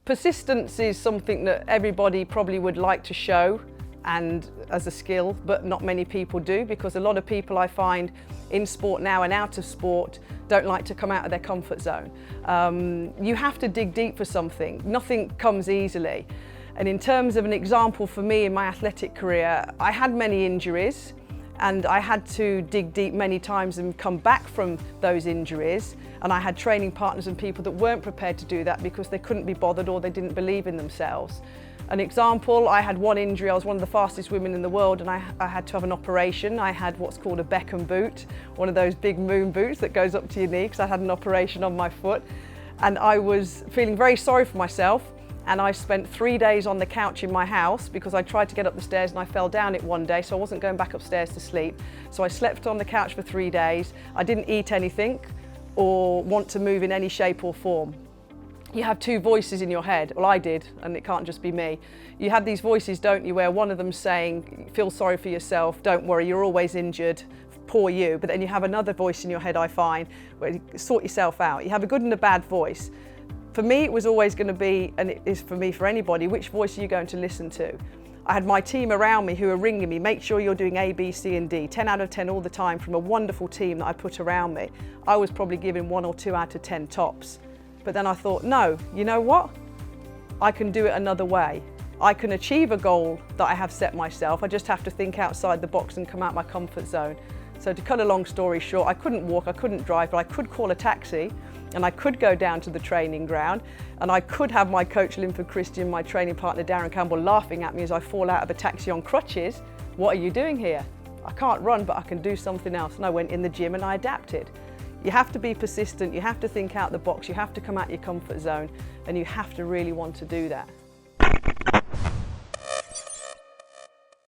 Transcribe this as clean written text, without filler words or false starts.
Persistence is something that everybody probably would like to show and as a skill, but not many people do, because a lot of people I find in sport now and out of sport don't like to come out of their comfort zone. You have to dig deep for something. Nothing comes easily. And in terms of an example for me in my athletic career, I had many injuries and I had to dig deep many times and come back from those injuries. And I had training partners and people that weren't prepared to do that because they couldn't be bothered or they didn't believe in themselves. An example, I had one injury. I was one of the fastest women in the world and I had to have an operation. I had what's called a Beckham boot, one of those big moon boots that goes up to your knee, because I had an operation on my foot. And I was feeling very sorry for myself. And I spent 3 days on the couch in my house because I tried to get up the stairs and I fell down it one day, so I wasn't going back upstairs to sleep. So I slept on the couch for 3 days. I didn't eat anything or want to move in any shape or form. You have two voices in your head. Well, I did, and it can't just be me. You have these voices, don't you, where one of them's saying, feel sorry for yourself, don't worry, you're always injured, poor you. But then you have another voice in your head, I find, where you sort yourself out. You have a good and a bad voice. For me, it was always going to be, and it is for me, for anybody, which voice are you going to listen to? I had my team around me who were ringing me, make sure you're doing A, B, C and D, 10 out of 10 all the time, from a wonderful team that I put around me. I was probably giving 1 or 2 out of 10 tops. But then I thought, no, you know what? I can do it another way. I can achieve a goal that I have set myself. I just have to think outside the box and come out my comfort zone. So to cut a long story short, I couldn't walk, I couldn't drive, but I could call a taxi and I could go down to the training ground and I could have my coach Linford Christian, my training partner Darren Campbell, laughing at me as I fall out of a taxi on crutches. What are you doing here? I can't run, but I can do something else. And I went in the gym and I adapted. You have to be persistent, you have to think out the box, you have to come out your comfort zone, and you have to really want to do that.